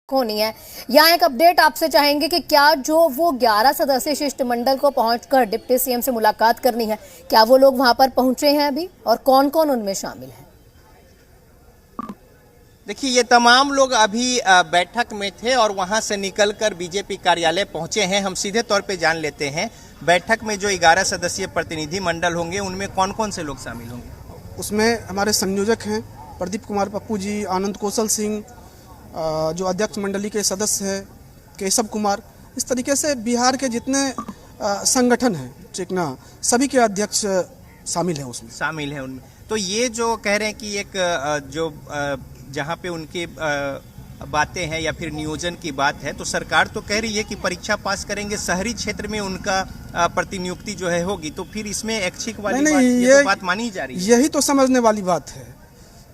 होनी है। यहाँ एक अपडेट आपसे चाहेंगे कि क्या जो वो 11 सदस्यीय शिष्टमंडल को पहुंचकर डिप्टी सीएम से मुलाकात करनी है, क्या वो लोग वहां पर पहुंचे हैं अभी और कौन कौन उनमें शामिल है? देखिए, ये तमाम लोग अभी बैठक में थे और वहां से निकलकर बीजेपी कार्यालय पहुंचे हैं। हम सीधे तौर पे जान लेते हैं बैठक में जो 11 सदस्यीय प्रतिनिधि मंडल होंगे उनमें कौन कौन से लोग शामिल होंगे। उसमें हमारे संयोजक हैं प्रदीप कुमार पप्पू जी, आनंद कौशल सिंह, जो अध्यक्ष मंडली के सदस्य हैं केशव कुमार। इस तरीके से बिहार के जितने संगठन हैं चिकना, सभी के अध्यक्ष शामिल हैं उसमें शामिल हैं उनमें। तो ये जो कह रहे हैं कि एक जो जहाँ पे उनकी बातें हैं या फिर नियोजन की बात है, तो सरकार तो कह रही है कि परीक्षा पास करेंगे, शहरी क्षेत्र में उनका प्रतिनियुक्ति जो है होगी, तो फिर इसमें ऐच्छिक वाली नहीं, बात, ये तो बात मानी जा रही है। यही तो समझने वाली बात है।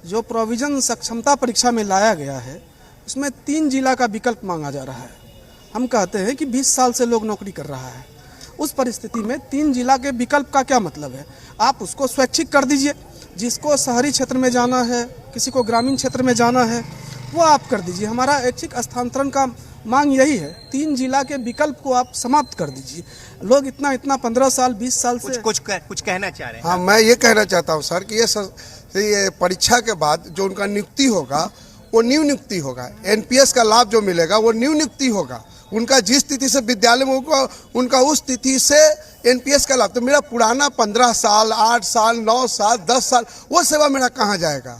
जो प्रोविजन सक्षमता परीक्षा में लाया गया है उसमें 3 जिला का विकल्प मांगा जा रहा है। हम कहते हैं कि 20 साल से लोग नौकरी कर रहा है, उस परिस्थिति में 3 जिला के विकल्प का क्या मतलब है? आप उसको स्वैच्छिक कर दीजिए। जिसको शहरी क्षेत्र में जाना है, किसी को ग्रामीण क्षेत्र में जाना है, वो आप कर दीजिए। हमारा ऐच्छिक स्थानांतरण का मांग यही है, 3 जिला के विकल्प को आप समाप्त कर दीजिए। लोग इतना 15 साल 20 साल से कुछ कहना चाह रहे हैं। हाँ, मैं ये कहना चाहता हूँ सर कि ये परीक्षा के बाद जो उनका नियुक्ति होगा वो न्यू नियुक्ति होगा। एनपीएस का लाभ जो मिलेगा वो न्यू नियुक्ति होगा। उनका जिस तिथि से विद्यालय में होगा उनका उस तिथि से एनपीएस का लाभ। तो मेरा पुराना 15 साल 8 साल 9 साल 10 साल वो सेवा मेरा कहाँ जाएगा?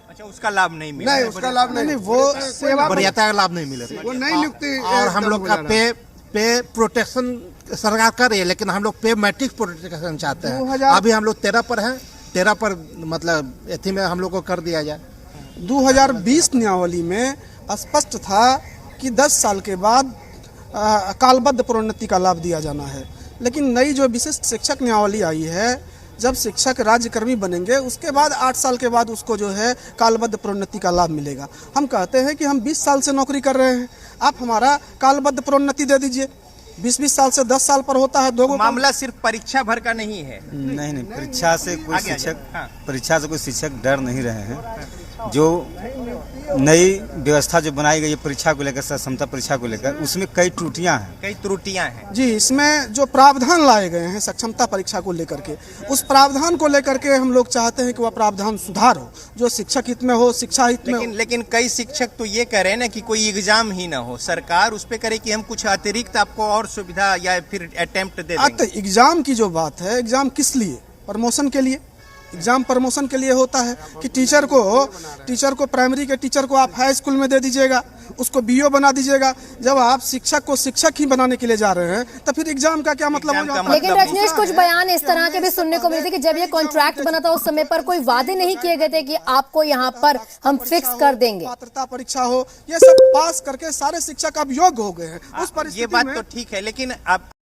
अच्छा, उसका लाभ नहीं मिला? नहीं, उसका लाभ नहीं, वो सेवा वरीयता का लाभ नहीं मिलेगा। वो नई नियुक्ति। और हम लोग का पे प्रोटेक्शन सरकार कर रही है, लेकिन हम लोग पे मैट्रिक प्रोटेक्शन चाहते हैं। अभी हम लोग 13 पर हैं, 13 पर मतलब एथी में हम लोग को कर दिया जाए। 2020 नियमावली में स्पष्ट था कि 10 साल के बाद कालबद्ध प्रोन्नति का लाभ दिया जाना है, लेकिन नई जो विशिष्ट शिक्षक नियमावली आई है, जब शिक्षक राज्यकर्मी बनेंगे उसके बाद 8 साल के बाद उसको जो है कालबद्ध प्रोन्नति का लाभ मिलेगा। हम कहते हैं कि हम 20 साल से नौकरी कर रहे हैं, आप हमारा कालबद्ध प्रोन्नति दे दीजिए। 20 साल से 10 साल पर होता है। दो मामला सिर्फ परीक्षा भर का नहीं है। नहीं, परीक्षा से कोई शिक्षक डर नहीं रहे हैं। जो नई व्यवस्था जो बनाई गई है परीक्षा को लेकर, क्षमता परीक्षा को लेकर, उसमें कई त्रुटियां हैं। जी, इसमें जो प्रावधान लाए गए हैं सक्षमता परीक्षा को लेकर के, उस प्रावधान को लेकर के हम लोग चाहते हैं कि वह प्रावधान सुधार हो, जो शिक्षक हित में हो, शिक्षा हित में हो। लेकिन कई शिक्षक तो ये कह रहे हैं ना कि कोई एग्जाम ही ना हो, सरकार उस पर करे कि हम कुछ अतिरिक्त आपको और सुविधा या फिर अटेम्प्ट दे देंगे। तो एग्जाम की जो बात है, एग्जाम किस लिए? प्रमोशन के लिए। एग्जाम प्रमोशन के लिए होता है कि टीचर को प्राइमरी के टीचर को आप हाई स्कूल में दे दीजिएगा, उसको बीओ बना दीजिएगा। जब आप शिक्षक को शिक्षक ही बनाने के लिए जा रहे हैं तो फिर एग्जाम का क्या मतलब हो जाता है? लेकिन रजनीश, कुछ बयान इस तरह के भी सुनने को मिले थे कि जब ये कॉन्ट्रैक्ट बना था उस समय पर कोई वादे नहीं किए गए थे कि आपको यहाँ पर हम फिक्स कर देंगे। पात्रता परीक्षा हो, ये सब पास करके सारे शिक्षक अब योग्य हो गए हैं। उस परिस्थिति ये बात तो ठीक है, लेकिन अब